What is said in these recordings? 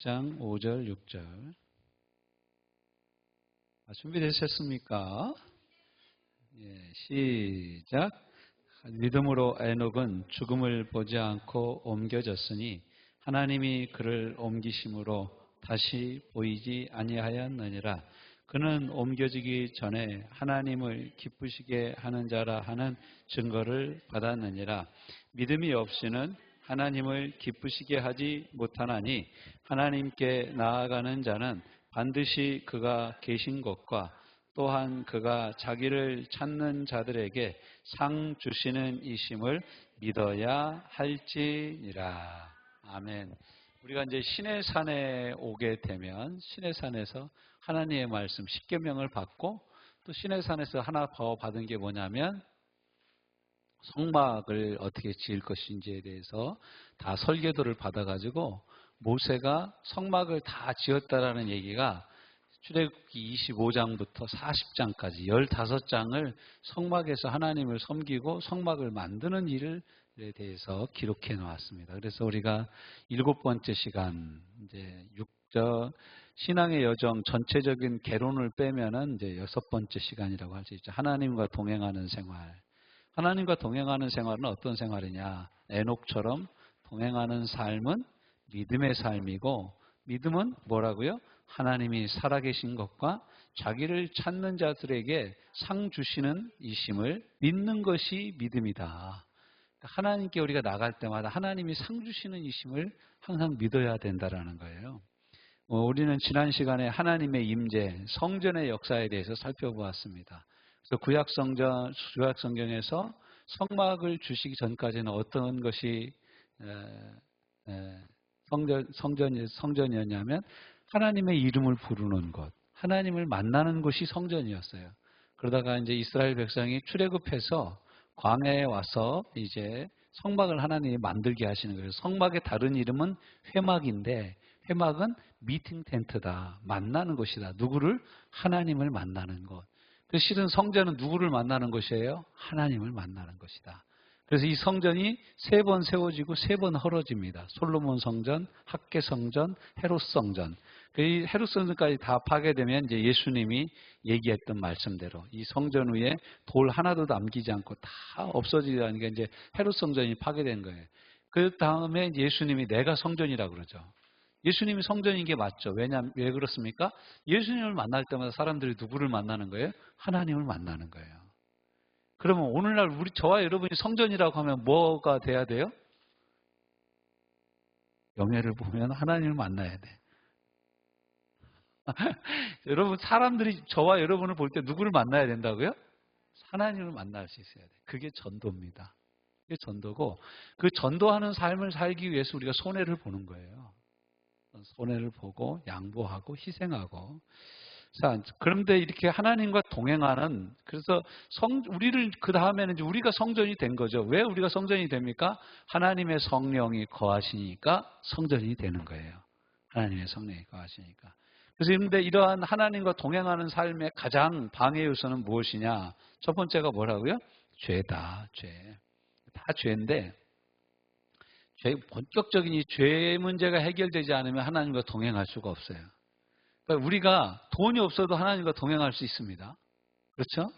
10장 5절 6절. 준비되셨습니까? 예, 시작. 믿음으로 에녹은 죽음을 보지 않고 옮겨졌으니 하나님이 그를 옮기심으로 다시 보이지 아니하였느니라. 그는 옮겨지기 전에 하나님을 기쁘시게 하는 자라 하는 증거를 받았느니라. 믿음이 없이는 하나님을 기쁘시게 하지 못하나니 하나님께 나아가는 자는 반드시 그가 계신 곳과 또한 그가 자기를 찾는 자들에게 상 주시는 이심을 믿어야 할지니라. 아멘. 우리가 이제 신의 산에 오게 되면 신의 산에서 하나님의 말씀 십계명을 받고 또 신의 산에서 하나 더 받은 게 뭐냐면 성막을 어떻게 지을 것인지에 대해서 다 설계도를 받아가지고 모세가 성막을 다 지었다라는 얘기가 출애굽기 25장부터 40장까지 15장을 성막에서 하나님을 섬기고 성막을 만드는 일에 대해서 기록해 놓았습니다. 그래서 우리가 7번째 시간, 이제 신앙의 여정 전체적인 개론을 빼면은 이제 6번째 시간이라고 할 수 있죠. 하나님과 동행하는 생활. 하나님과 동행하는 생활은 어떤 생활이냐? 에녹처럼 동행하는 삶은 믿음의 삶이고, 믿음은 뭐라고요? 하나님이 살아계신 것과 자기를 찾는 자들에게 상 주시는 이심을 믿는 것이 믿음이다. 하나님께 우리가 나갈 때마다 하나님이 상 주시는 이심을 항상 믿어야 된다라는 거예요. 우리는 지난 시간에 하나님의 임재, 성전의 역사에 대해서 살펴보았습니다. 그래서 구약 성경에서 성막을 주시기 전까지는 어떤 것이 성전이었냐면 하나님의 이름을 부르는 것, 하나님을 만나는 곳이 성전이었어요. 그러다가 이제 이스라엘 백성이 출애굽해서 광야에 와서 이제 성막을 하나님이 만들게 하시는 거예요. 성막의 다른 이름은 회막인데 회막은 미팅 텐트다. 만나는 곳이다. 누구를? 하나님을 만나는 곳. 그 실은 성전은 누구를 만나는 곳이에요? 하나님을 만나는 것이다. 그래서 이 성전이 3번 세워지고 3번 헐어집니다. 솔로몬 성전, 학계 성전, 헤롯 성전. 이 헤롯 성전까지 다 파괴되면 이제 예수님이 얘기했던 말씀대로 이 성전 위에 돌 하나도 남기지 않고 다 없어지라는 게 이제 헤롯 성전이 파괴된 거예요. 그 다음에 예수님이 내가 성전이라고 그러죠. 예수님이 성전인 게 맞죠. 왜 그렇습니까? 예수님을 만날 때마다 사람들이 누구를 만나는 거예요? 하나님을 만나는 거예요. 그러면 오늘날 저와 여러분이 성전이라고 하면 뭐가 돼야 돼요? 영예를 보면 하나님을 만나야 돼. 여러분, 사람들이 저와 여러분을 볼 때 누구를 만나야 된다고요? 하나님을 만날 수 있어야 돼. 그게 전도입니다. 그게 전도고, 그 전도하는 삶을 살기 위해서 우리가 손해를 보는 거예요. 손해를 보고 양보하고 희생하고. 자, 그런데 이렇게 하나님과 동행하는, 그래서 우리를 그 다음에는 이제 우리가 성전이 된 거죠. 왜 우리가 성전이 됩니까? 하나님의 성령이 거하시니까 성전이 되는 거예요. 하나님의 성령이 거하시니까. 그래서 그런데 이러한 하나님과 동행하는 삶의 가장 방해 요소는 무엇이냐? 첫 번째가 뭐라고요? 죄다, 죄. 다 죄인데 본격적인 이 죄 문제가 해결되지 않으면 하나님과 동행할 수가 없어요. 그러니까 우리가 돈이 없어도 하나님과 동행할 수 있습니다. 그렇죠?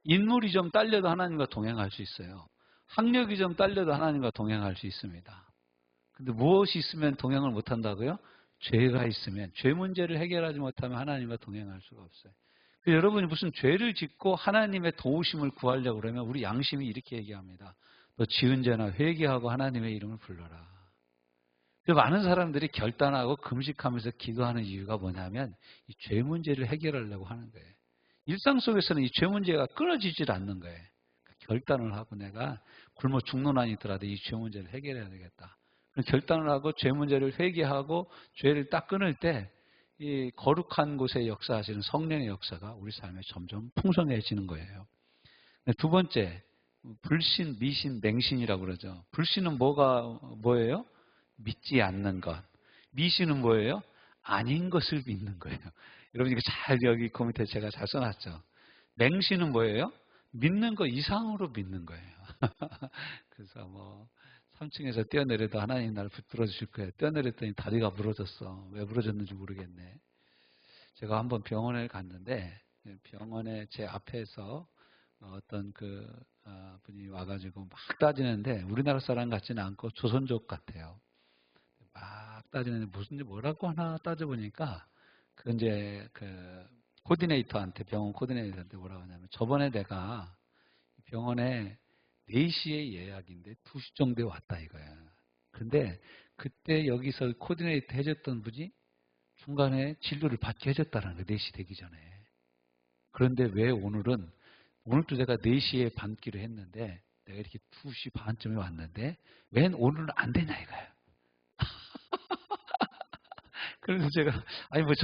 인물이 좀 딸려도 하나님과 동행할 수 있어요. 학력이 좀 딸려도 하나님과 동행할 수 있습니다. 근데 무엇이 있으면 동행을 못한다고요? 죄가 있으면, 죄 문제를 해결하지 못하면 하나님과 동행할 수가 없어요. 여러분이 무슨 죄를 짓고 하나님의 도우심을 구하려고 그러면 우리 양심이 이렇게 얘기합니다. 너 지은 죄나 회개하고 하나님의 이름을 불러라. 많은 사람들이 결단하고 금식하면서 기도하는 이유가 뭐냐면 이 죄 문제를 해결하려고 하는 거예요. 일상 속에서는 이 죄 문제가 끊어지질 않는 거예요. 결단을 하고 내가 굶어 죽는 한이 있더라도 이 죄 문제를 해결해야 되겠다. 결단을 하고 죄 문제를 회개하고 죄를 딱 끊을 때 이 거룩한 곳에 역사하시는 성령의 역사가 우리 삶에 점점 풍성해지는 거예요. 두 번째, 불신, 미신, 맹신이라고 그러죠. 불신은 뭐예요? 믿지 않는 것. 미신은 뭐예요? 아닌 것을 믿는 거예요. 여러분 이거 잘 여기 그 밑에 제가 잘 써놨죠. 맹신은 뭐예요? 믿는 거 이상으로 믿는 거예요. 그래서 3층에서 뛰어내려도 하나님 나를 붙들어 주실 거예요. 뛰어내렸더니 다리가 부러졌어. 왜 부러졌는지 모르겠네. 제가 한번 병원에 갔는데 병원에 제 앞에서 어떤 분이 와가지고 막 따지는데 우리나라 사람 같지는 않고 조선족 같아요. 막 따지는데 무슨 뭐라고 하나 따져보니까 이제 코디네이터한테 병원 코디네이터한테 뭐라고 하냐면 저번에 내가 병원에 4시에 예약인데 2시 정도에 왔다 이거야. 근데 그때 여기서 코디네이터 해줬던 분이 중간에 진료를 받게 해줬다는 거야. 4시 되기 전에. 그런데 왜 오늘도 내가 4시에 받기로 했는데 내가 이렇게 2시 반쯤에 왔는데 왜 오늘은 안 되냐 이거야. 그래서 제가 아니 뭐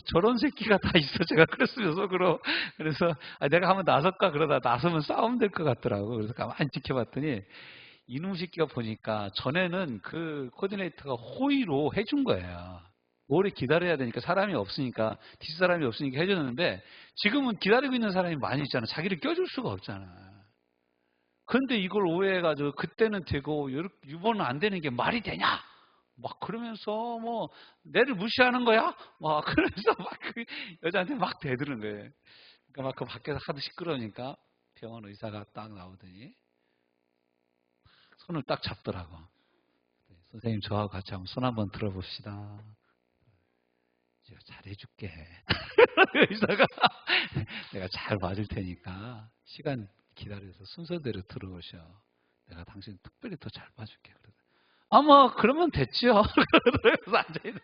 저런 새끼가 다 있어 제가 그랬으면 속으로. 그래서 내가 한번 나설까 그러다 나서면 싸움 될 것 같더라고. 그래서 가만히 지켜봤더니 이놈 새끼가 보니까 전에는 그 코디네이터가 호의로 해준 거예요. 오래 기다려야 되니까 사람이 없으니까 뒷사람이 없으니까 해줬는데 지금은 기다리고 있는 사람이 많이 있잖아. 자기를 껴줄 수가 없잖아. 그런데 이걸 오해해가지고 그때는 되고 이번은 안 되는 게 말이 되냐? 막 그러면서 뭐 내를 무시하는 거야? 막 그러면서 막 그 여자한테 막 대드는 거예요. 그러니까 막 그 밖에서 하도 시끄러우니까 병원 의사가 딱 나오더니 손을 딱 잡더라고. 선생님 저하고 같이 한번 손 한번 들어봅시다. 제가 잘해줄게. 의사가 내가 잘 봐줄 테니까 시간 기다려서 순서대로 들어오셔. 내가 당신 특별히 더 잘 봐줄게. 아마 그러면 됐죠. 그래서 앉아있는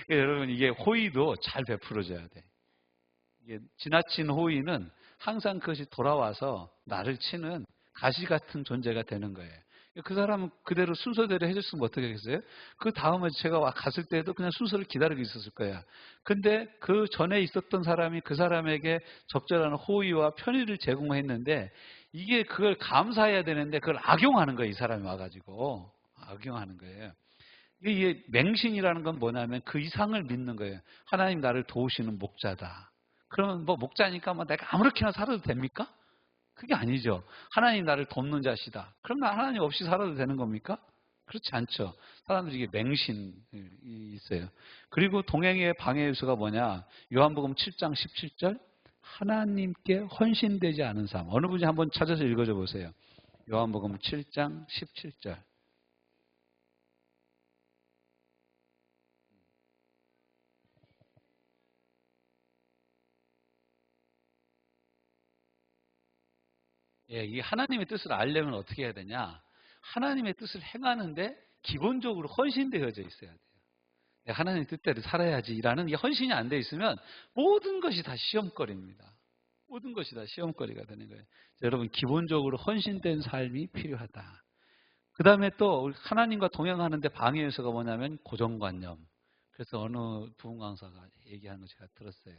거예요. 여러분 이게 호의도 잘 베풀어줘야 돼. 이게 지나친 호의는 항상 그것이 돌아와서 나를 치는 가시 같은 존재가 되는 거예요. 그 사람은 그대로 순서대로 해줬으면 어떻게 하겠어요? 그 다음에 제가 갔을 때도 그냥 순서를 기다리고 있었을 거야. 근데 그 전에 있었던 사람이 그 사람에게 적절한 호의와 편의를 제공했는데 이게 그걸 감사해야 되는데 그걸 악용하는 거예요. 이 사람이 와가지고. 악용하는 거예요. 이게 맹신이라는 건 뭐냐면 그 이상을 믿는 거예요. 하나님 나를 도우시는 목자다. 그러면 뭐 목자니까 뭐 내가 아무렇게나 살아도 됩니까? 그게 아니죠. 하나님 나를 돕는 자시다. 그럼 나 하나님 없이 살아도 되는 겁니까? 그렇지 않죠. 사람들이 이게 맹신이 있어요. 그리고 동행의 방해 요소가 뭐냐? 요한복음 7장 17절 하나님께 헌신되지 않은 삶. 어느 분이 한번 찾아서 읽어줘 보세요. 요한복음 7장 17절. 예, 이 하나님의 뜻을 알려면 어떻게 해야 되냐? 하나님의 뜻을 행하는데 기본적으로 헌신되어져 있어야 돼요. 하나님의 뜻대로 살아야지라는 이 헌신이 안 돼 있으면 모든 것이 다 시험거리입니다. 모든 것이 다 시험거리가 되는 거예요. 여러분 기본적으로 헌신된 삶이 필요하다. 그 다음에 또 하나님과 동행하는데 방해 요소가 뭐냐면 고정관념. 그래서 어느 부흥 강사가 얘기하는 거 제가 들었어요.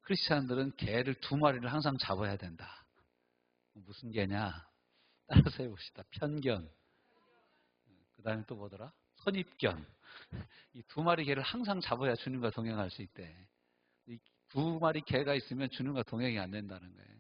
크리스찬들은 개를 2마리를 항상 잡아야 된다. 무슨 개냐? 따라서 해봅시다. 편견. 그 다음에 또 뭐더라? 선입견. 이 2마리 개를 항상 잡아야 주님과 동행할 수 있대. 이 2마리 개가 있으면 주님과 동행이 안 된다는 거예요.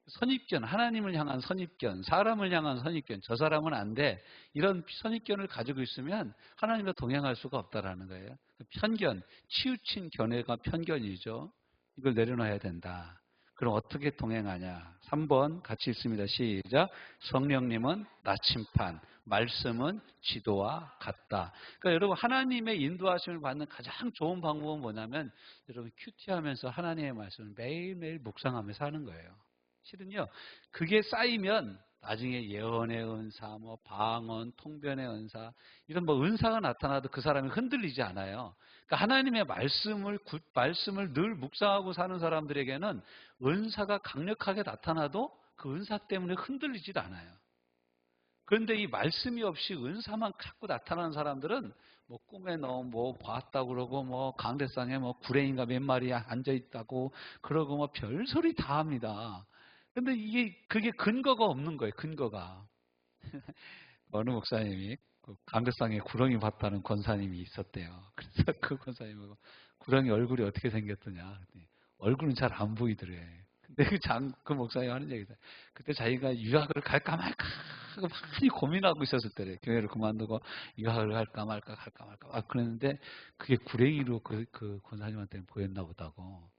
선입견, 하나님을 향한 선입견, 사람을 향한 선입견, 저 사람은 안 돼. 이런 선입견을 가지고 있으면 하나님과 동행할 수가 없다라는 거예요. 편견, 치우친 견해가 편견이죠. 이걸 내려놔야 된다. 그럼 어떻게 동행하냐? 3번 같이 읽습니다. 시작. 성령님은 나침판, 말씀은 지도와 같다. 그러니까 여러분 하나님의 인도하심을 받는 가장 좋은 방법은 뭐냐면 여러분 큐티하면서 하나님의 말씀을 매일매일 묵상하면서 하는 거예요. 실은요. 그게 쌓이면 나중에 예언의 은사, 뭐 방언, 통변의 은사 이런 뭐 은사가 나타나도 그 사람이 흔들리지 않아요. 그러니까 하나님의 말씀을 늘 묵상하고 사는 사람들에게는 은사가 강력하게 나타나도 그 은사 때문에 흔들리질 않아요. 그런데 이 말씀이 없이 은사만 갖고 나타나는 사람들은 뭐 꿈에 뭐 봤다고 그러고 뭐 강대상에 뭐 구레인가 몇 마리 앉아 있다고 그러고 뭐 별소리 다 합니다. 근데 그게 근거가 없는 거예요. 근거가. 어느 목사님이 강대상에 구렁이 봤다는 권사님이 있었대요. 그래서 그 권사님하고 구렁이 얼굴이 어떻게 생겼더냐. 얼굴은 잘 안 보이더래. 그 목사님 하는 얘기다. 그때 자기가 유학을 갈까 말까 하고 많이 고민하고 있었을 때래. 교회를 그만두고 유학을 갈까 말까 그랬는데 그게 불행히로 그 권사님한테는 보였나 보다고.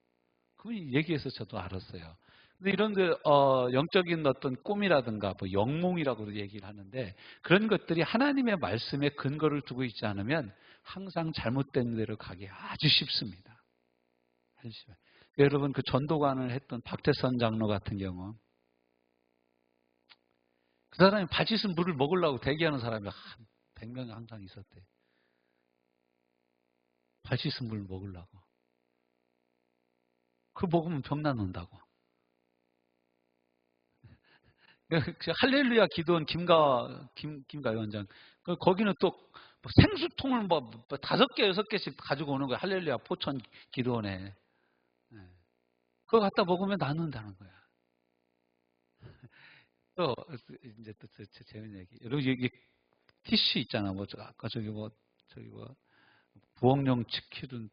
그분이 얘기해서 저도 알았어요. 근데 이런 영적인 어떤 꿈이라든가 뭐 영몽이라고도 얘기를 하는데 그런 것들이 하나님의 말씀에 근거를 두고 있지 않으면 항상 잘못된 데로 가기 아주 쉽습니다. 아주 쉽어요. 여러분 그 전도관을 했던 박태선 장로 같은 경우 그 사람이 발 씻은 물을 먹으려고 대기하는 사람이 한 100명 항상 있었대. 발 씻은 물을 먹으려고. 그거 먹으면 병 낫는다고. 할렐루야 기도원 김가 위원장. 거기는 또 생수통을 뭐 5개, 6개씩 가지고 오는 거야. 할렐루야 포천 기도원에. 그거 갖다 먹으면 낫는다는 거야. 또 이제 또 재밌는 얘기. 여러분 여기 티슈 있잖아. 아까 저기 부엌용 치킨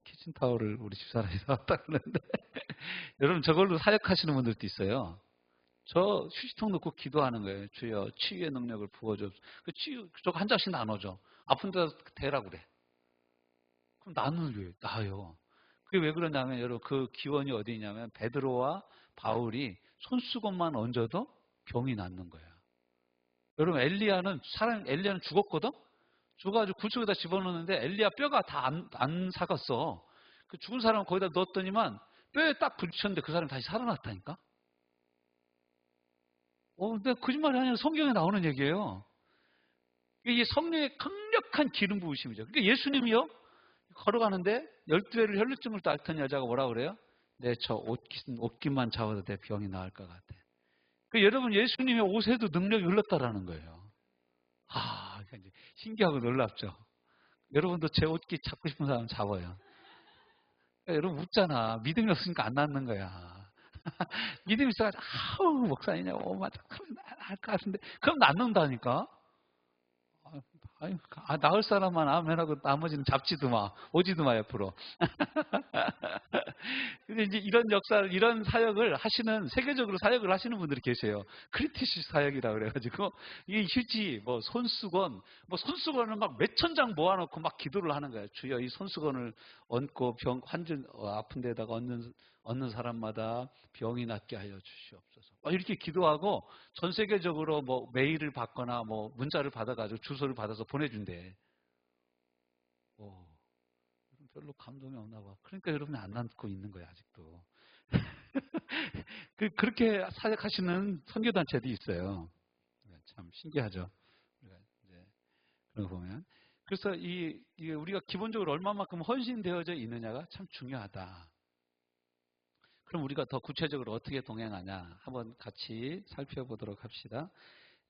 키친타월을 우리 집사람이 사왔다 그러는데 여러분 저걸로 사역하시는 분들도 있어요. 저 휴지통 넣고 기도하는 거예요. 주여 치유의 능력을 부어줘. 그 치유 저거 한 장씩 나눠줘. 아픈 데다 대라 그래. 그럼 나아요. 그게 왜 그러냐면 여러분 그 기원이 어디 있냐면 베드로와 바울이 손수건만 얹어도 병이 낫는 거야. 여러분 엘리야는 죽었거든? 죽어가지고 굴속에다 집어넣는데 엘리야 뼈가 다 안 삭았어. 그 죽은 사람을 거기다 넣었더니만 뼈에 딱 부딪혔는데 그 사람이 다시 살아났다니까? 근데 거짓말이 아니라 성경에 나오는 얘기예요. 이게 성령의 강력한 기름 부으심이죠. 그러니까 예수님이요 걸어가는데 12회를 혈루증을 앓던 여자가 뭐라 그래요? 네, 저 옷깃만 잡아도 내 병이 나을 것 같아. 여러분 예수님의 옷에도 능력이 흘렀다라는 거예요. 이제 신기하고 놀랍죠. 여러분도 제 옷깃 잡고 싶은 사람 잡아요. 여러분 웃잖아. 믿음이 없으니까 안 낫는 거야. 믿음이 있어가지고 목사님이냐고 맞아. 그러면 할 것 같은데 그럼 낫는다니까. 나을 사람만 아멘하고 나머지는 잡지도 마, 오지도 마 옆으로. 근데 이제 이런 사역을 하시는, 세계적으로 사역을 하시는 분들이 계세요. 크리티시 사역이라 그래가지고, 이 휴지, 손수건을 막 몇천 장 모아놓고 막 기도를 하는 거예요. 주여 이 손수건을 얹고 아픈 데다가 얹는 사람마다 병이 낫게 하여 주시옵소서. 이렇게 기도하고 전 세계적으로 메일을 받거나 문자를 받아가지고 주소를 받아서 보내준대. 별로 감동이 없나 봐. 그러니까 여러분이 안 낫고 있는 거야, 아직도. 그렇게 사역하시는 선교단체도 있어요. 참 신기하죠. 우리가 이제 그런 거 보면. 그래서 우리가 기본적으로 얼마만큼 헌신되어져 있느냐가 참 중요하다. 그럼 우리가 더 구체적으로 어떻게 동행하냐 한번 같이 살펴보도록 합시다.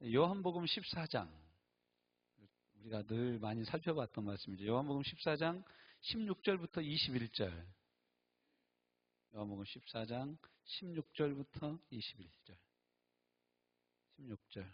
요한복음 14장. 우리가 늘 많이 살펴봤던 말씀이죠. 요한복음 14장 16절부터 21절. 요한복음 14장 16절부터 21절. 16절.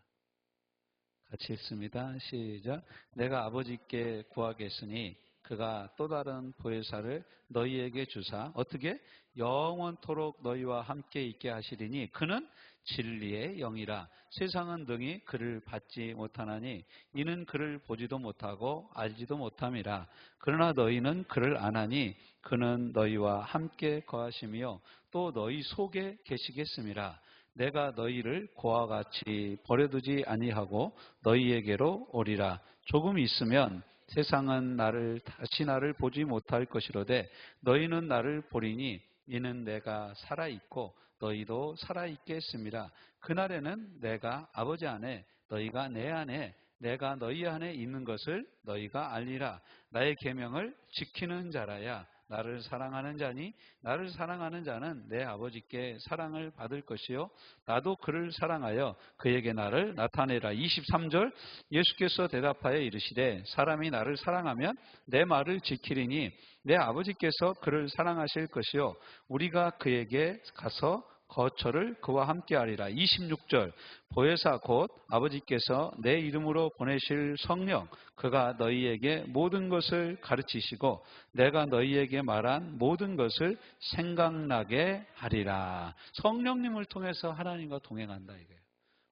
같이 읽습니다. 시작. 내가 아버지께 구하겠으니 그가 또 다른 보혜사를 너희에게 주사 어떻게 영원토록 너희와 함께 있게 하시리니 그는 진리의 영이라. 세상은 능히 그를 받지 못하나니 이는 그를 보지도 못하고 알지도 못함이라. 그러나 너희는 그를 아나니 그는 너희와 함께 거하시며 또 너희 속에 계시겠음이라. 내가 너희를 고와 같이 버려두지 아니하고 너희에게로 오리라. 조금 있으면 세상은 다시 나를 보지 못할 것이로되 너희는 나를 보리니 이는 내가 살아있고 너희도 살아있겠습니다. 그날에는 내가 아버지 안에 너희가 내 안에 내가 너희 안에 있는 것을 너희가 알리라. 나의 계명을 지키는 자라야 나를 사랑하는 자니 나를 사랑하는 자는 내 아버지께 사랑을 받을 것이요 나도 그를 사랑하여 그에게 나를 나타내라. 23절 예수께서 대답하여 이르시되 사람이 나를 사랑하면 내 말을 지키리니 내 아버지께서 그를 사랑하실 것이요 우리가 그에게 가서 거처를 그와 함께하리라. 26절 보혜사 곧 아버지께서 내 이름으로 보내실 성령 그가 너희에게 모든 것을 가르치시고 내가 너희에게 말한 모든 것을 생각나게 하리라. 성령님을 통해서 하나님과 동행한다 이거예요.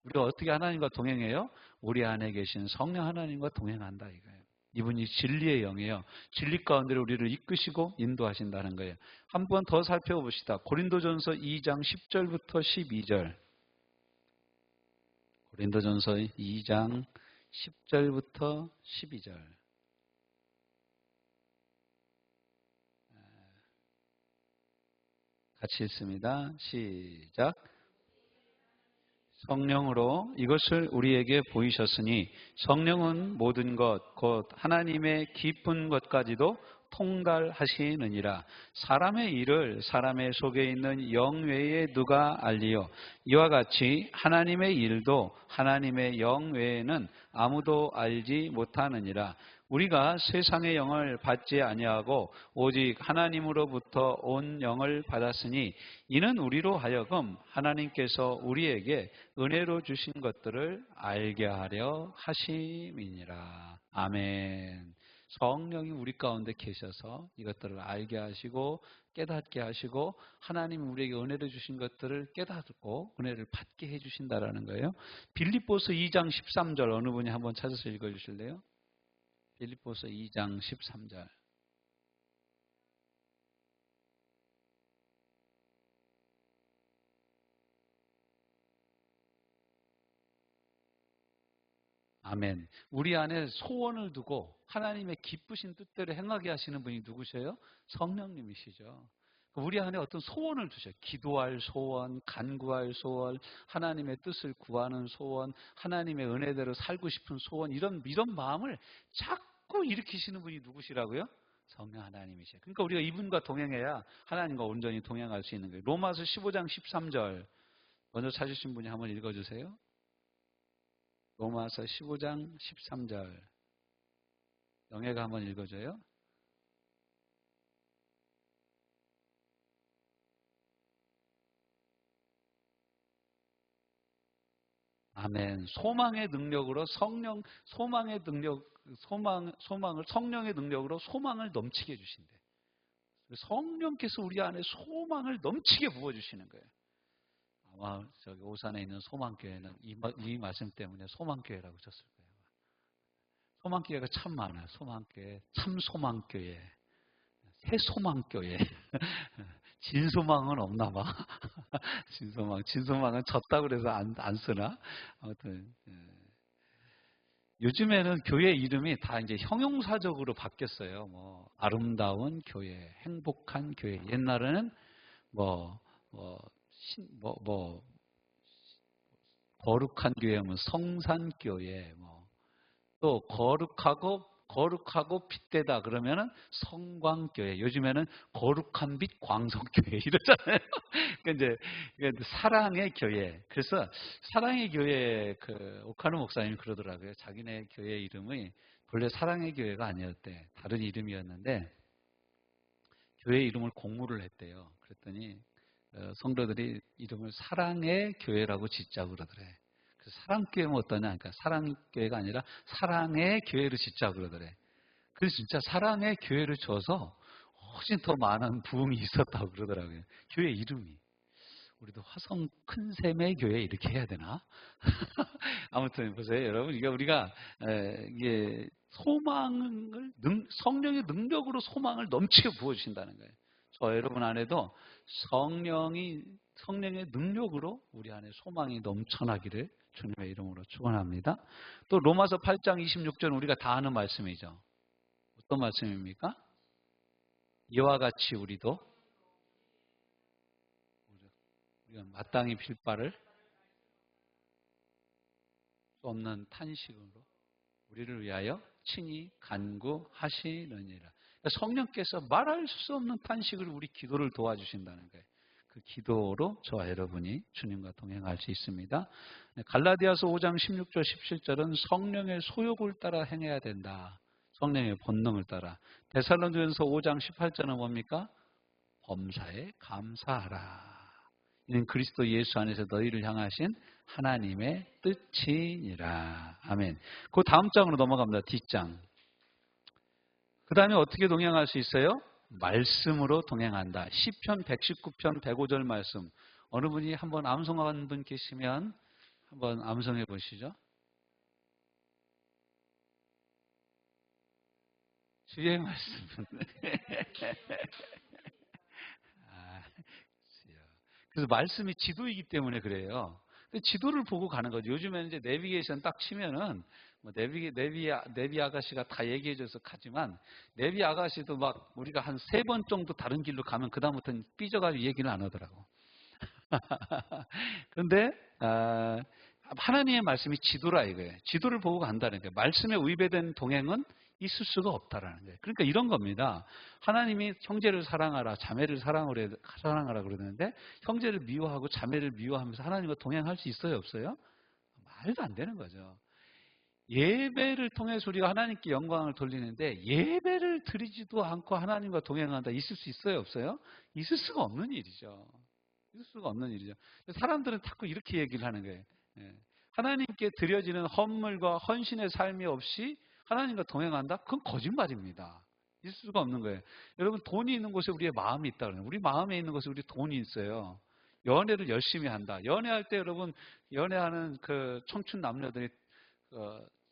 우리가 어떻게 하나님과 동행해요? 우리 안에 계신 성령 하나님과 동행한다 이거예요. 이분이 진리의 영이에요. 진리 가운데로 우리를 이끄시고 인도하신다는 거예요. 한 번 더 살펴봅시다. 고린도전서 2장 10절부터 12절. 고린도전서 2장 10절부터 12절. 같이 읽습니다. 시작. 성령으로 이것을 우리에게 보이셨으니 성령은 모든 것 곧 하나님의 깊은 것까지도 통달하시느니라. 사람의 일을 사람의 속에 있는 영 외에 누가 알리요? 이와 같이 하나님의 일도 하나님의 영 외에는 아무도 알지 못하느니라. 우리가 세상의 영을 받지 아니하고 오직 하나님으로부터 온 영을 받았으니 이는 우리로 하여금 하나님께서 우리에게 은혜로 주신 것들을 알게 하려 하심이니라. 아멘. 성령이 우리 가운데 계셔서 이것들을 알게 하시고 깨닫게 하시고 하나님이 우리에게 은혜를 주신 것들을 깨닫고 은혜를 받게 해주신다라는 거예요. 빌립보서 2장 13절 어느 분이 한번 찾아서 읽어주실래요? 빌립보서 2장 13절. 아멘. 우리 안에 소원을 두고 하나님의 기쁘신 뜻대로 행하게 하시는 분이 누구세요? 성령님이시죠. 우리 안에 어떤 소원을 두셔요. 기도할 소원, 간구할 소원, 하나님의 뜻을 구하는 소원, 하나님의 은혜대로 살고 싶은 소원, 이런 마음을 자꾸 일으키시는 분이 누구시라고요? 성령 하나님이시죠. 그러니까 우리가 이분과 동행해야 하나님과 온전히 동행할 수 있는 거예요. 로마서 15장 13절 먼저 찾으신 분이 한번 읽어주세요. 로마서 15장 13절. 영애가 한번 읽어줘요. 아멘. 소망의 능력으로 소망을 성령의 능력으로 소망을 넘치게 해주신대. 성령께서 우리 안에 소망을 넘치게 부어주시는 거예요. 아마 저기 오산에 있는 소망교회는 이 말씀 때문에 소망교회라고 쳤을 거예요. 소망교회가 참 많아요. 소망교회, 참 소망교회, 새 소망교회. 진소망은 없나 봐. 진소망은 졌다 그래서 안 쓰나? 아무튼 요즘에는 교회 이름이 다 이제 형용사적으로 바뀌었어요. 뭐 아름다운 교회, 행복한 교회. 옛날에는 거룩한 교회면 성산교회, 또 거룩하고 빛되다 그러면은 성광교회. 요즘에는 거룩한 빛 광성교회 이러잖아요. 그러니까 이제 사랑의 교회. 그래서 사랑의 교회 오카노 목사님이 그러더라고요. 자기네 교회 이름이 본래 사랑의 교회가 아니었대. 다른 이름이었는데 교회 이름을 공모를 했대요. 그랬더니 성도들이 이름을 사랑의 교회라고 짓자고 그러더래. 사랑교회는 어떠냐? 그러니까 사랑교회가 아니라 사랑의 교회를 짓자고 그러더래. 그래서 진짜 사랑의 교회를 줘서 훨씬 더 많은 부흥이 있었다고 그러더라고요. 교회 이름이. 우리도 화성 큰샘의 교회 이렇게 해야 되나? 아무튼 보세요, 여러분. 우리가 이게 성령의 능력으로 소망을 넘치게 부어주신다는 거예요. 저 여러분 안에도 성령의 능력으로 우리 안에 소망이 넘쳐나기를 주님의 이름으로 축원합니다. 또 로마서 8장 26절 우리가 다 아는 말씀이죠. 어떤 말씀입니까? 이와 같이 우리가 마땅히 빌 바를 수 없는 탄식으로 우리를 위하여 친히 간구하시느니라. 성령께서 말할 수 없는 탄식으로 우리 기도를 도와주신다는 거예요. 그 기도로 저와 여러분이 주님과 동행할 수 있습니다. 갈라디아서 5장 16절 17절은 성령의 소욕을 따라 행해야 된다. 성령의 본능을 따라. 데살로니가전서 5장 18절은 뭡니까? 범사에 감사하라. 이는 그리스도 예수 안에서 너희를 향하신 하나님의 뜻이니라. 아멘. 그 다음 장으로 넘어갑니다. 뒷장. 그 다음에 어떻게 동행할 수 있어요? 말씀으로 동행한다. 시편 119편 105절 말씀. 어느 분이 한번 암송한 분 계시면 한번 암송해 보시죠. 주의 말씀. 그래서 말씀이 지도이기 때문에 그래요. 지도를 보고 가는 거죠. 요즘에는 이제 내비게이션 딱 치면은 뭐 내비 아가씨가 다 얘기해줘서 가지만 내비 아가씨도 막 우리가 한 3번 정도 다른 길로 가면 그 다음부터는 삐져가지고 얘기를 안 하더라고. 그런데 하나님의 말씀이 지도라 이거예요. 지도를 보고 간다는 거예요. 말씀에 위배된 동행은 있을 수가 없다라는 거예요. 그러니까 이런 겁니다. 하나님이 형제를 사랑하라, 자매를 사랑하라 그러는데 형제를 미워하고 자매를 미워하면서 하나님과 동행할 수 있어요, 없어요? 말도 안 되는 거죠. 예배를 통해서 우리가 하나님께 영광을 돌리는데 예배를 드리지도 않고 하나님과 동행한다. 있을 수 있어요, 없어요? 있을 수가 없는 일이죠. 있을 수가 없는 일이죠. 사람들은 자꾸 이렇게 얘기를 하는 거예요. 하나님께 드려지는 헌물과 헌신의 삶이 없이 하나님과 동행한다? 그건 거짓말입니다. 있을 수가 없는 거예요. 여러분, 돈이 있는 곳에 우리의 마음이 있다 그래요. 우리 마음에 있는 곳에 우리 돈이 있어요. 연애를 열심히 한다. 연애할 때 여러분, 연애하는 그 청춘 남녀들이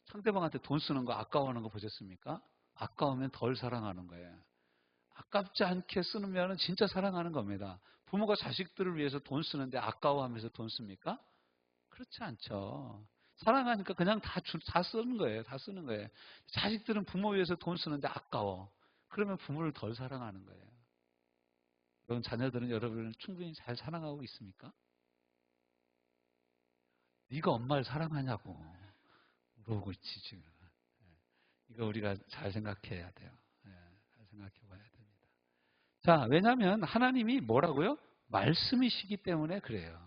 상대방한테 돈 쓰는 거 아까워하는 거 보셨습니까? 아까우면 덜 사랑하는 거예요. 아깝지 않게 쓰면 진짜 사랑하는 겁니다. 부모가 자식들을 위해서 돈 쓰는데 아까워하면서 돈 씁니까? 그렇지 않죠. 사랑하니까 그냥 다 쓰는 거예요. 다 쓰는 거예요. 자식들은 부모 위해서 돈 쓰는데 아까워. 그러면 부모를 덜 사랑하는 거예요. 여러분, 자녀들은 여러분을 충분히 잘 사랑하고 있습니까? 네가 엄마를 사랑하냐고 물어보고 있지 지금. 이거 우리가 잘 생각해야 돼요. 잘 생각해 봐야 됩니다. 자, 왜냐하면 하나님이 뭐라고요? 말씀이시기 때문에 그래요.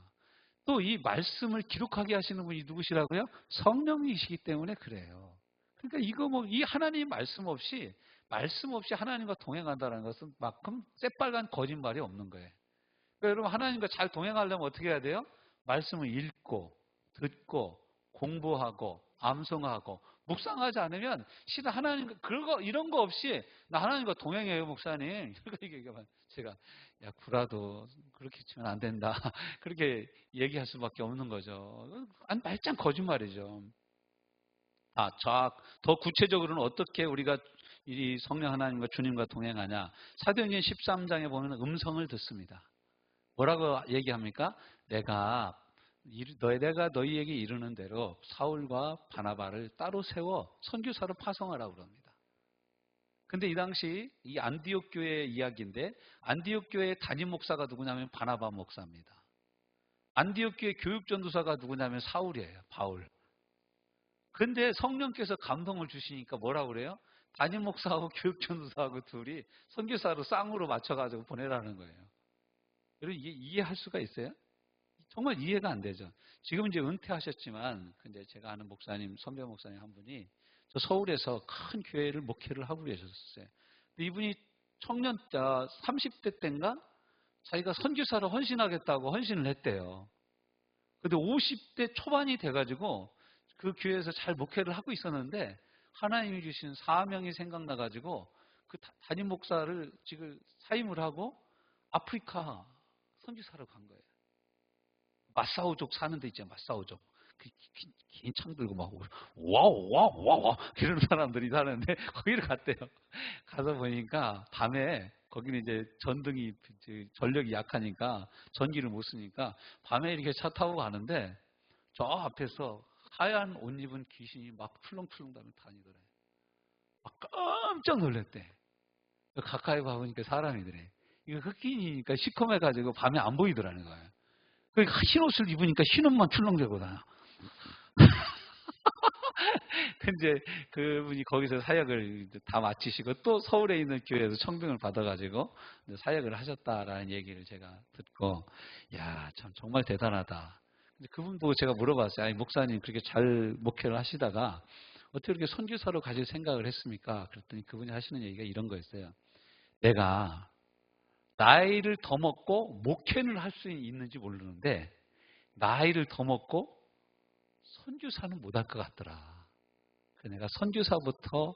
또 이 말씀을 기록하게 하시는 분이 누구시라고요? 성령이시기 때문에 그래요. 그러니까 이거 뭐 이 하나님 말씀 없이 하나님과 동행한다는 것은 만큼 새빨간 거짓말이 없는 거예요. 그러니까 여러분, 하나님과 잘 동행하려면 어떻게 해야 돼요? 말씀을 읽고 듣고 공부하고 암송하고 묵상하지 않으면 실은 하나님과 이런 거 없이 나 하나님과 동행해요, 목사님. 이렇게 얘기하면 제가 야, 구라도 그렇게 치면 안 된다. 그렇게 얘기할 수밖에 없는 거죠. 말짱 거짓말이죠. 더 구체적으로는 어떻게 우리가 이 성령 하나님과 주님과 동행하냐? 사도행전 13장에 보면 음성을 듣습니다. 뭐라고 얘기합니까? 내가 너희에게 이르는 대로 사울과 바나바를 따로 세워 선교사로 파송하라고 그럽니다. 근데 이 당시 이 안디옥 교회의 이야기인데 안디옥 교회의 담임 목사가 누구냐면 바나바 목사입니다. 안디옥 교회 교육 전도사가 누구냐면 사울이에요. 바울. 근데 성령께서 감동을 주시니까 뭐라고 그래요? 담임 목사하고 교육 전도사하고 둘이 선교사로 쌍으로 맞춰가지고 보내라는 거예요. 여러분, 이해할 수가 있어요? 정말 이해가 안 되죠. 지금 이제 은퇴하셨지만, 근데 제가 아는 목사님, 선배 목사님 한 분이 저 서울에서 큰 교회를 목회를 하고 계셨어요. 근데 이분이 30대 때인가 자기가 선교사로 헌신하겠다고 헌신을 했대요. 근데 50대 초반이 돼가지고 그 교회에서 잘 목회를 하고 있었는데 하나님이 주신 사명이 생각나가지고 그 담임 목사를 지금 사임을 하고 아프리카 선교사로 간 거예요. 마사오족 사는 데 있잖아요. 마사오족. 긴 창 들고 막 와우 이러는 사람들이 사는데 거기를 갔대요. 가서 보니까 밤에 거기는 이제 전등이 전력이 약하니까 전기를 못 쓰니까 밤에 이렇게 차 타고 가는데 저 앞에서 하얀 옷 입은 귀신이 막 출렁출렁 다니더래. 막 깜짝 놀랐대. 가까이 가보니까 사람이더래. 이거 흑인이니까 시커매가지고 밤에 안 보이더라는 거예요. 흰 옷을 입으니까 흰 옷만 출렁대고 다녀. 근데 그분이 거기서 사역을 다 마치시고 또 서울에 있는 교회에서 청빙을 받아가지고 사역을 하셨다라는 얘기를 제가 듣고, 야, 참 정말 대단하다. 근데 그분 보고 제가 물어봤어요. 아니, 목사님 그렇게 잘 목회를 하시다가 어떻게 그렇게 선교사로 가실 생각을 했습니까? 그랬더니 그분이 하시는 얘기가 이런 거였어요. 내가 나이를 더 먹고 목회를 할 수 있는지 모르는데 나이를 더 먹고 선교사는 못할 것 같더라. 그래서 내가 선교사부터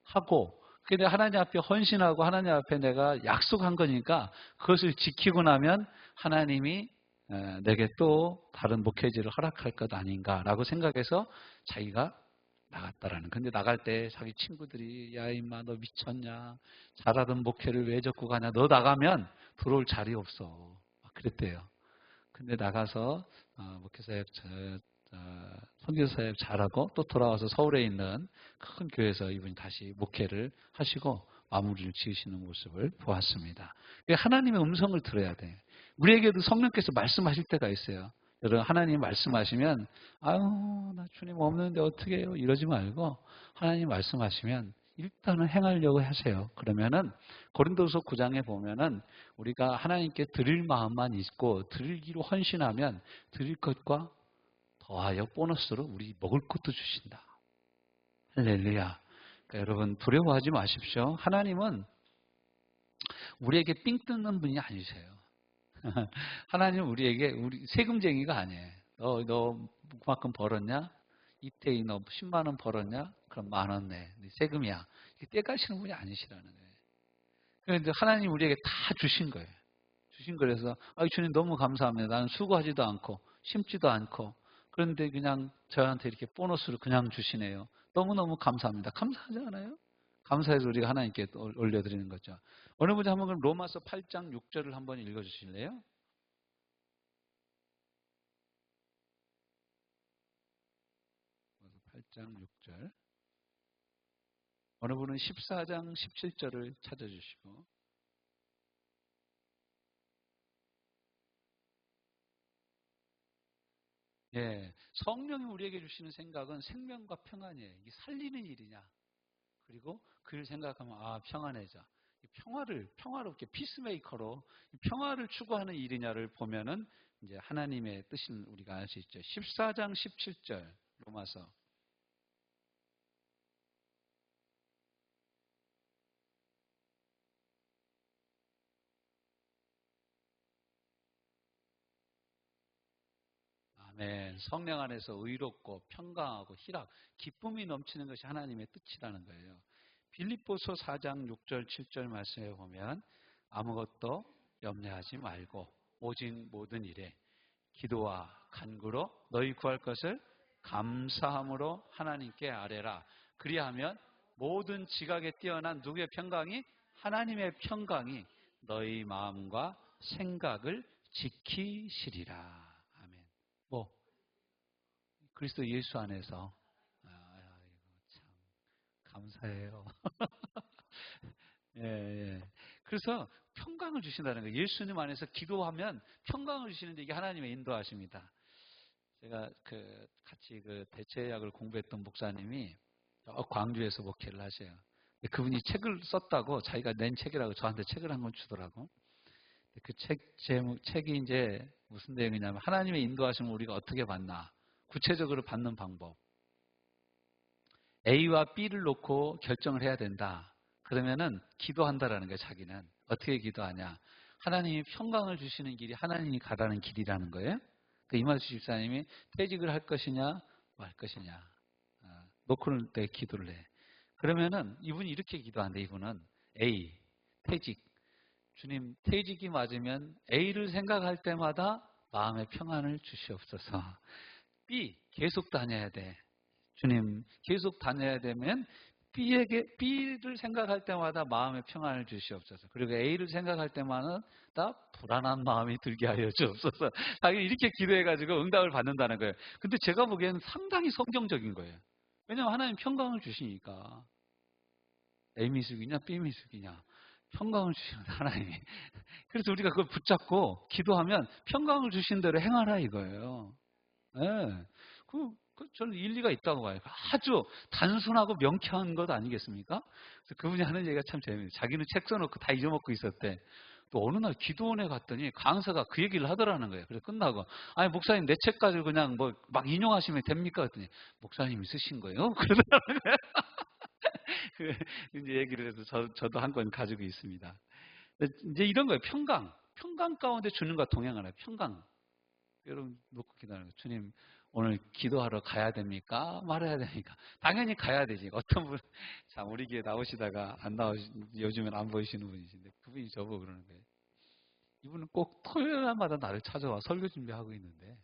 하고 근데 하나님 앞에 헌신하고 하나님 앞에 내가 약속한 거니까 그것을 지키고 나면 하나님이 내게 또 다른 목회지를 허락할 것 아닌가라고 생각해서 자기가 나갔다라는. 근데 나갈 때 자기 친구들이 야 임마 너 미쳤냐? 잘하던 목회를 왜 적고 가냐? 너 나가면 들어올 자리 없어. 막 그랬대요. 근데 나가서 목회사역 선교사역 잘하고 또 돌아와서 서울에 있는 큰 교회에서 이분이 다시 목회를 하시고 마무리를 지으시는 모습을 보았습니다. 하나님의 음성을 들어야 돼. 우리에게도 성령께서 말씀하실 때가 있어요. 여러분 하나님 말씀하시면 아유 나 주님 없는데 어떻게 해요? 이러지 말고 하나님 말씀하시면 일단은 행하려고 하세요. 그러면은 고린도서 9장에 보면은 우리가 하나님께 드릴 마음만 있고 드리기로 헌신하면 드릴 것과 더하여 보너스로 우리 먹을 것도 주신다. 할렐루야. 그러니까 여러분 두려워하지 마십시오. 하나님은 우리에게 삥 뜯는 분이 아니세요. 하나님은 우리에게 우리 세금쟁이가 아니에요. 너 그만큼 벌었냐? 이태희 너 10만 원 벌었냐? 그럼 10,000원 내. 세금이야. 이게 떼가시는 분이 아니시라는 거예요. 그런데 하나님 우리에게 다 주신 거예요. 주신 거라서 주님 너무 감사합니다. 나는 수고하지도 않고 심지도 않고 그런데 그냥 저한테 이렇게 보너스를 그냥 주시네요. 너무너무 감사합니다. 감사하지 않아요? 감사해서 우리가 하나님께 올려드리는 거죠. 어느 분이 한번 그럼 로마서 8장 6절을 한번 읽어주실래요? 8장 6절. 어느 분은 14장 17절을 찾아주시고. 예, 성령이 우리에게 주시는 생각은 생명과 평안이에요. 이게 살리는 일이냐? 그리고 그를 생각하면 평안해져. 평화롭게 피스메이커로 평화를 추구하는 일이냐를 보면은 이제 하나님의 뜻인 우리가 알 수 있죠. 14장 17절 로마서. 아멘. 성령 안에서 의롭고 평강하고 희락, 기쁨이 넘치는 것이 하나님의 뜻이라는 거예요. 빌립보서 4장 6절 7절 말씀에 보면 아무것도 염려하지 말고 오직 모든 일에 기도와 간구로 너희 구할 것을 감사함으로 하나님께 아뢰라. 그리하면 모든 지각에 뛰어난 누구의 평강이? 하나님의 평강이 너희 마음과 생각을 지키시리라. 아멘. 그리스도 예수 안에서 이거 참 감사해요. 예, 예. 그래서 평강을 주신다는 거예요. 예수님 안에서 기도하면 평강을 주시는데 이게 하나님의 인도하십니다. 제가 같이 대체약을 공부했던 목사님이 광주에서 목회를 하세요. 그분이 책을 썼다고 자기가 낸 책이라고 저한테 책을 한 권 주더라고. 그 책이 이제 무슨 내용이냐면 하나님의 인도하심을 우리가 어떻게 받나. 구체적으로 받는 방법. A와 B를 놓고 결정을 해야 된다. 그러면은 기도한다라는 거예요. 자기는. 어떻게 기도하냐. 하나님이 평강을 주시는 길이 하나님이 가라는 길이라는 거예요. 이만수 집사님이 퇴직을 할 것이냐 말 것이냐 놓고는 때 기도를 해. 그러면은 이분이 이렇게 기도한대. 이분은 A 퇴직. 주님 퇴직이 맞으면 A를 생각할 때마다 마음의 평안을 주시옵소서. B 계속 다녀야 돼. 주님 계속 다녀야 되면 B를 생각할 때마다 마음의 평안을 주시옵소서. 그리고 A를 생각할 때마다 불안한 마음이 들게 하여 주옵소서. 자기 이렇게 기도해가지고 응답을 받는다는 거예요. 근데 제가 보기에는 상당히 성경적인 거예요. 왜냐하면 하나님 평강을 주시니까. A 미숙이냐 B 미숙이냐 평강을 주시는 하나님이. 그래서 우리가 그걸 붙잡고 기도하면 평강을 주신 대로 행하라 이거예요. 네. 저는 일리가 있다고 봐요. 아주 단순하고 명쾌한 것 아니겠습니까? 그래서 그분이 하는 얘기가 참 재밌어요. 자기는 책 써놓고 다 잊어먹고 있었대. 또 어느 날 기도원에 갔더니 강사가 그 얘기를 하더라는 거예요. 그래서 끝나고 아니 목사님 내 책 가지고 그냥 막 인용하시면 됩니까? 그랬더니 목사님이 쓰신 거예요? 그러더라는 거예요. 이제 얘기를 해서 저도 한 권 가지고 있습니다. 이제 이런 거예요. 평강. 평강 가운데 주님과 동행하라. 평강. 여러분 놓고 기도하는 거예요. 주님 오늘 기도하러 가야 됩니까? 말아야 됩니까? 당연히 가야 되지. 어떤 분, 참 우리 교회 나오시다가 안 요즘엔 안 보이시는 분이신데 그분이 저보고 그러는 거예요. 이분은 꼭 토요일 날마다 나를 찾아와 설교 준비하고 있는데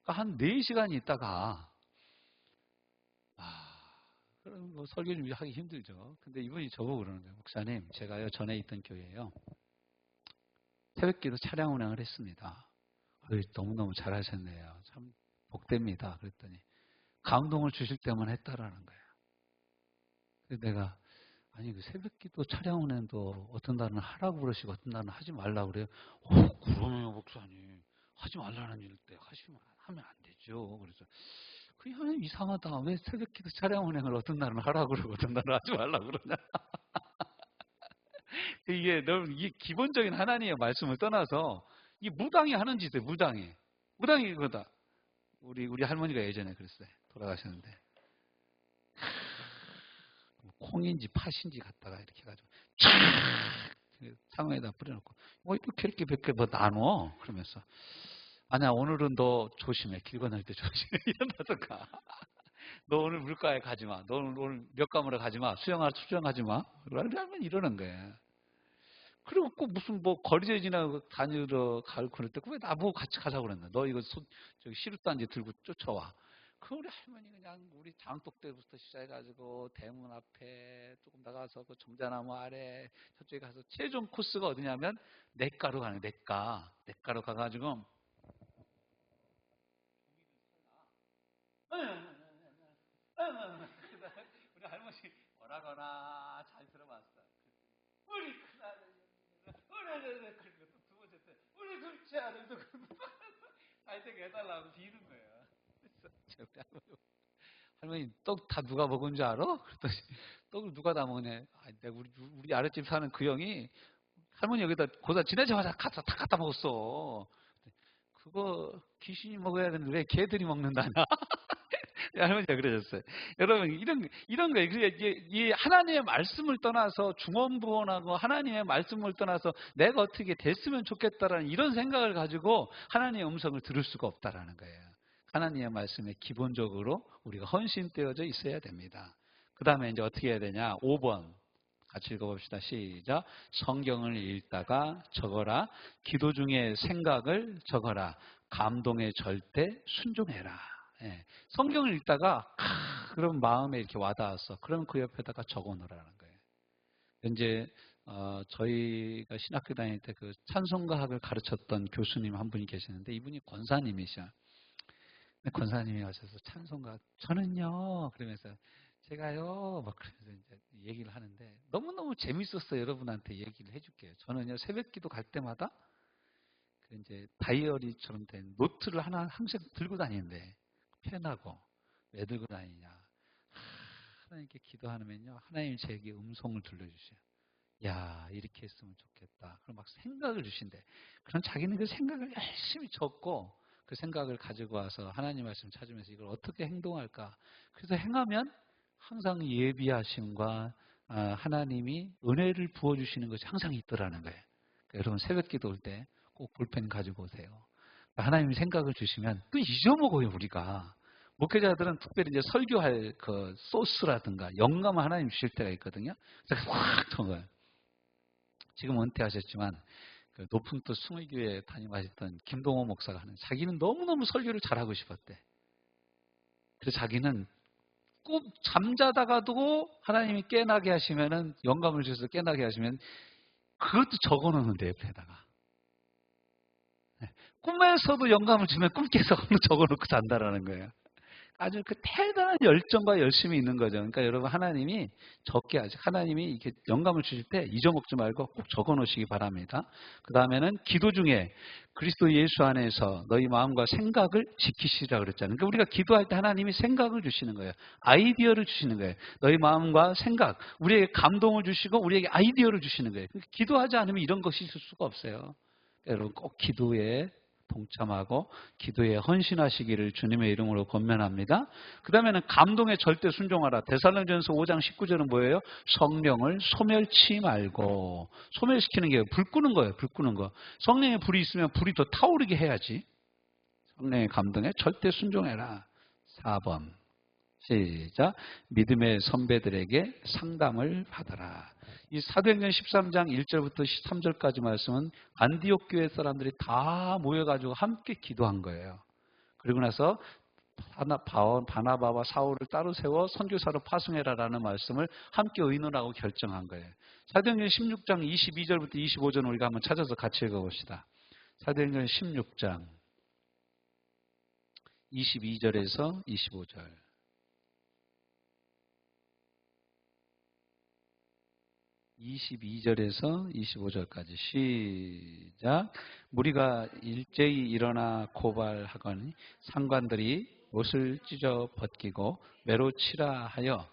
그러니까 한 4시간이 있다가 그럼 뭐 설교 준비하기 힘들죠. 근데 이분이 저보고 그러는 거예요. 목사님, 제가요 전에 있던 교회에요 새벽기도 차량 운행을 했습니다. 너무너무 잘하셨네요. 참 복됩니다. 그랬더니 감동을 주실 때만 했다라는 거예요. 그래서 내가 아니 그 새벽기도 차량 운행도 어떤 날은 하라고 그러시고 어떤 날은 하지 말라고 그래요. 그러면 목사님 하지 말라는 일 때 하면 안 되죠. 그래서 그냥 이상하다. 왜 새벽기도 차량 운행을 어떤 날은 하라고 그러고 어떤 날은 하지 말라고 그러냐. 이게 기본적인 하나님의 말씀을 떠나서 이 무당이 하는 짓이에요. 무당이 그거다. 우리 할머니가 예전에 그랬어요. 돌아가셨는데 콩인지 팥인지 갖다가 이렇게 해가지고 촥 상어에다 뿌려놓고 이렇게 몇 개 뭐 나눠 그러면서 아니야 오늘은 너 조심해 길 건널 때 조심해 이런다던가 너 오늘 물가에 가지 마. 너 오늘 몇감으로 가지 마. 수영하지 마. 그러면 이러는 거예요. 그리고 꼭 무슨 뭐 거리제 지나고 다니러 갈 그럴 때 왜 나보고 같이 가자고 그랬나? 너 이거 저기 시루단지 들고 쫓아와. 그 우리 할머니 그냥 우리 장독대부터 시작해가지고 대문 앞에 조금 나가서 그 정자나무 아래 저쪽에 가서 최종 코스가 어디냐면 냇가로 가는 거예요. 냇가로 가가지고 우리 할머니 오라거나 잘 들어봤어. 우리 큰아들 그리고 또 두 번째 때 우리 둘째 아들도 잘 되게 해달라고 비는 거예요. 할머니 떡 다 누가 먹은 줄 알아? 그랬더니 떡을 누가 다 먹네. 내가 우리 아랫집 사는 그 형이 할머니 여기다 고사 지내자마자 다 갖다 먹었어. 그거 귀신이 먹어야 되는데 왜 개들이 먹는다냐? 할머니가 그러셨어요. 여러분 이런 거예요. 이 하나님의 말씀을 떠나서 중언부언하고 하나님의 말씀을 떠나서 내가 어떻게 됐으면 좋겠다라는 이런 생각을 가지고 하나님의 음성을 들을 수가 없다라는 거예요. 하나님의 말씀에 기본적으로 우리가 헌신되어져 있어야 됩니다. 그 다음에 이제 어떻게 해야 되냐? 5번 같이 읽어봅시다. 시작. 성경을 읽다가 적어라. 기도 중에 생각을 적어라. 감동에 절대 순종해라. 예. 성경을 읽다가 그럼 마음에 이렇게 와닿았어. 그럼 그 옆에다가 적어놓으라는 거예요. 이제 저희가 신학교 다닐 때 그 찬송가학을 가르쳤던 교수님 한 분이 계시는데 이분이 권사님이셔. 권사님이 와셔서 찬송가 저는요 그러면서 제가요 막 그러면서 이제 얘기를 하는데 너무너무 재밌었어요. 여러분한테 얘기를 해줄게요. 저는요 새벽기도 갈 때마다 그 이제 다이어리처럼 된 노트를 하나 항상 들고 다니는데 펜하고 왜 들고 다니냐? 하나님께 기도하면요 하나님 제게 음성을 들려주셔요. 야 이렇게 했으면 좋겠다. 그럼 막 생각을 주신대. 그럼 자기는 그 생각을 열심히 적고 그 생각을 가지고 와서 하나님 말씀 찾으면서 이걸 어떻게 행동할까? 그래서 행하면 항상 예비하심과 하나님이 은혜를 부어주시는 것이 항상 있더라는 거예요. 그러니까 여러분 새벽기도 올 때 꼭 볼펜 가지고 오세요. 하나님이 생각을 주시면 또 잊어먹어요 우리가. 목회자들은 특별히 이제 설교할 그 소스라든가 영감을 하나님 주실 때가 있거든요. 그래서 확 적어요. 지금 은퇴하셨지만 그 높은 또 숭의교회 다니셨던 김동호 목사가 하는 자기는 너무너무 설교를 잘하고 싶었대. 그래서 자기는 꼭 잠자다가도 하나님이 깨나게 하시면은 영감을 주셔서 깨나게 하시면 그것도 적어놓는데 옆에다가 꿈에서도 영감을 주면 꿈 깨서 적어놓고 잔다라는 거예요. 아주 그 대단한 열정과 열심이 있는 거죠. 그러니까 여러분 하나님이 적게 하죠. 하나님이 이렇게 영감을 주실 때 잊어먹지 말고 꼭 적어 놓으시기 바랍니다. 그 다음에는 기도 중에 그리스도 예수 안에서 너희 마음과 생각을 지키시라 그랬잖아요. 그러니까 우리가 기도할 때 하나님이 생각을 주시는 거예요. 아이디어를 주시는 거예요. 너희 마음과 생각, 우리에게 감동을 주시고 우리에게 아이디어를 주시는 거예요. 그러니까 기도하지 않으면 이런 것이 있을 수가 없어요. 여러분 꼭 기도에 동참하고 기도에 헌신하시기를 주님의 이름으로 권면합니다. 그 다음에는 감동에 절대 순종하라. 데살로니가전서 5장 19절은 뭐예요? 성령을 소멸치 말고. 소멸시키는 게 불 끄는 거예요. 불 끄는 거. 성령의 불이 있으면 불이 더 타오르게 해야지. 성령의 감동에 절대 순종해라. 4번 시작. 믿음의 선배들에게 상담을 받아라. 이 사도행전 13장 1절부터 13절까지 말씀은 안디옥 교회 사람들이 다 모여가지고 함께 기도한 거예요. 그리고 나서 바나바와 사울을 따로 세워 선교사로 파송해라라는 말씀을 함께 의논하고 결정한 거예요. 사도행전 16장 22절부터 25절 우리가 한번 찾아서 같이 읽어봅시다. 사도행전 16장 22절에서 25절. 22절에서 25절까지 시작. 무리가 일제히 일어나 고발하거니 상관들이 옷을 찢어 벗기고 매로 치라 하여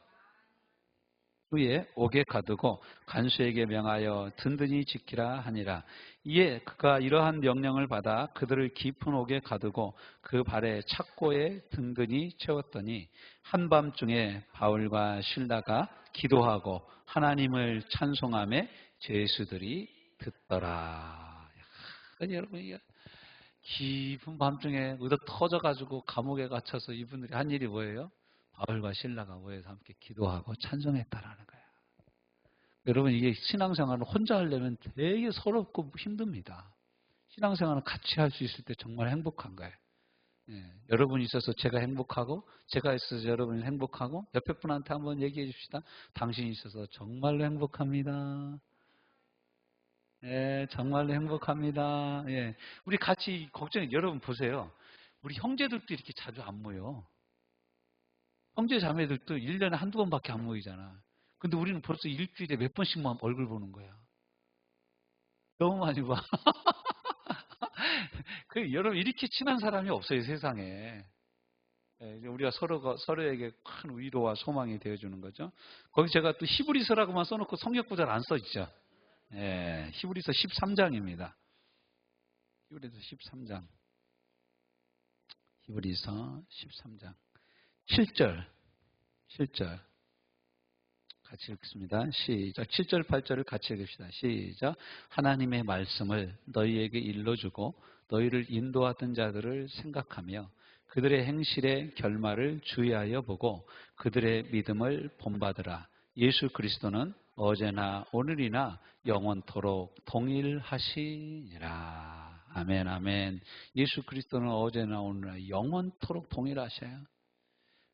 후에 옥에 가두고 간수에게 명하여 든든히 지키라 하니라. 이에 그가 이러한 명령을 받아 그들을 깊은 옥에 가두고 그 발에 착고에 든든히 채웠더니 한밤중에 바울과 실라가 기도하고 하나님을 찬송하며 죄수들이 듣더라. 여러분, 깊은 밤중에 의도 터져가지고 감옥에 갇혀서 이분들이 한 일이 뭐예요? 바울과 실라가 모여서 함께 기도하고 찬송했다라는 거예요. 여러분, 이게 신앙생활을 혼자 하려면 되게 서럽고 힘듭니다. 신앙생활은 같이 할 수 있을 때 정말 행복한 거예요. 여러분이 있어서 제가 행복하고, 제가 있어서 여러분이 행복하고, 옆에 분한테 한번 얘기해 줍시다. 당신이 있어서 정말로 행복합니다. 정말로 행복합니다. 우리 같이 걱정해. 여러분 보세요. 우리 형제들도 이렇게 자주 안 모여. 형제 자매들도 1년에 한두 번밖에 안 모이잖아. 근데 우리는 벌써 일주일에 몇 번씩만 얼굴 보는 거야. 너무 많이 봐. 여러분, 이렇게 친한 사람이 없어요, 세상에. 우리가 서로에게 큰 위로와 소망이 되어주는 거죠. 거기 제가 또 히브리서라고만 써놓고 성경 구절 안 써있죠. 히브리서 13장입니다. 히브리서 13장. 히브리서 13장. 7절. 같이 읽습니다. 시작. 7절, 8절을 같이 읽읍시다. 시작. 하나님의 말씀을 너희에게 일러주고 너희를 인도하던 자들을 생각하며 그들의 행실의 결말을 주의하여 보고 그들의 믿음을 본받으라. 예수 그리스도는 어제나 오늘이나 영원토록 동일하시니라. 아멘, 아멘. 예수 그리스도는 어제나 오늘이나 영원토록 동일하셔요.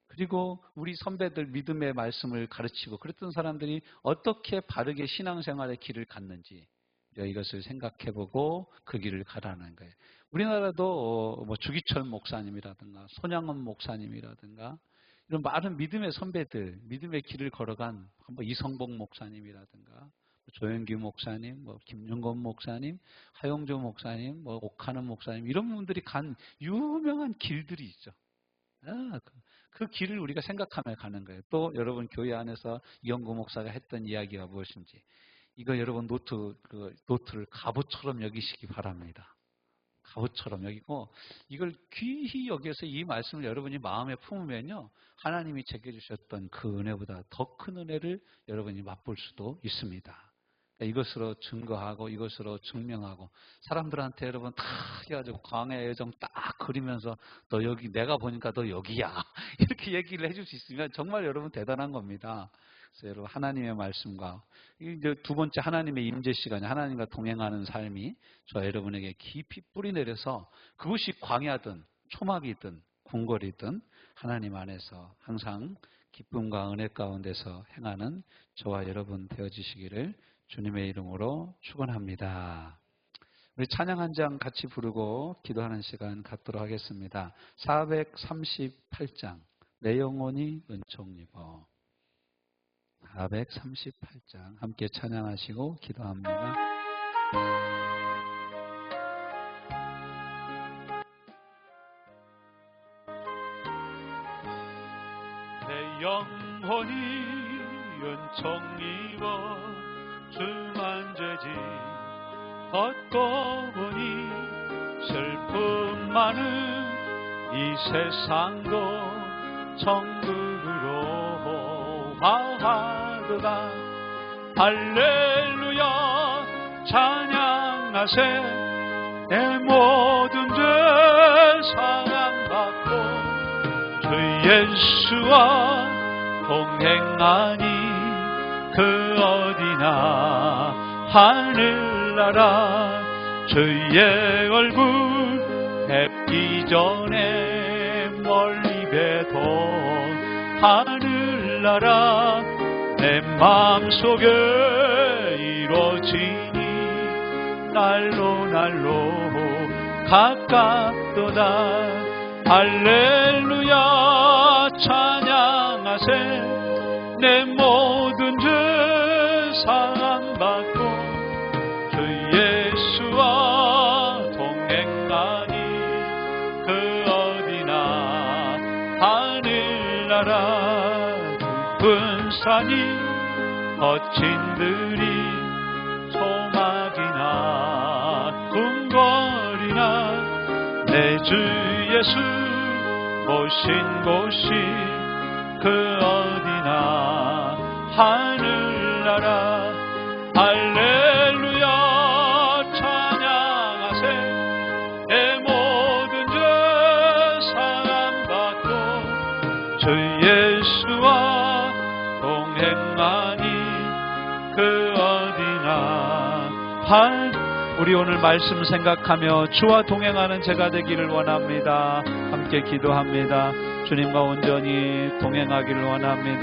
그리고 우리 선배들 믿음의 말씀을 가르치고 그랬던 사람들이 어떻게 바르게 신앙생활의 길을 갔는지 이것을 생각해보고 그 길을 가라는 거예요. 우리나라도 주기철 목사님이라든가 손양원 목사님이라든가 이런 많은 믿음의 선배들, 믿음의 길을 걸어간 이성복 목사님이라든가 조영기 목사님, 김윤건 목사님, 하용조 목사님, 옥하는 목사님 이런 분들이 간 유명한 길들이 있죠. 그 길을 우리가 생각하며 가는 거예요. 또 여러분 교회 안에서 이영구 목사가 했던 이야기가 무엇인지 이거 여러분 노트를 갑옷처럼 여기시기 바랍니다. 갑옷처럼 여기고 이걸 귀히 여기서 이 말씀을 여러분이 마음에 품으면요 하나님이 제게 주셨던 그 은혜보다 더 큰 은혜를 여러분이 맛볼 수도 있습니다. 이것으로 증거하고 이것으로 증명하고 사람들한테 여러분 다 해가지고 광야의 여정 딱 그리면서 너 여기 내가 보니까 너 여기야 이렇게 얘기를 해줄 수 있으면 정말 여러분 대단한 겁니다. 그래서 여러분 하나님의 말씀과 이제 두 번째 하나님의 임재 시간에 하나님과 동행하는 삶이 저 여러분에게 깊이 뿌리 내려서 그것이 광야든 초막이든 궁궐이든 하나님 안에서 항상 기쁨과 은혜 가운데서 행하는 저와 여러분 되어지시기를 주님의 이름으로 축원합니다. 우리 찬양 한 장 같이 부르고 기도하는 시간 갖도록 하겠습니다. 438장 내 영혼이 은총 입어. 438장 함께 찬양하시고 기도합니다. 내 영혼이 은총 입어 주 만지지 걷고 보니 슬픔 많은 이 세상도 천국으로 화하도다. 할렐루야 찬양하세. 내 모든 죄 사랑받고 주 예수와 동행하니 그 어디나 하늘나라. 주의 얼굴 뵙기 전에 멀리 뵈도 하늘나라. 내 마음속에 이루어지니 날로 날로 가깝도다. 할렐루야 찬양하세. 내 모든 죄 사함받고 주 예수와 동행하니 그 어디나 하늘나라. 깊은 산이 거친 들이 소막이나 궁궐이나 내 주 예수 모신 곳이 그 어디나 하늘나라. 할렐루야 찬양하세. 내 모든 죄 사함받고 주 예수와 동행하니 그 어디나 우리 오늘 말씀 생각하며 주와 동행하는 제가 되기를 원합니다. 함께 기도합니다. 주님과 온전히 동행하기를 원합니다.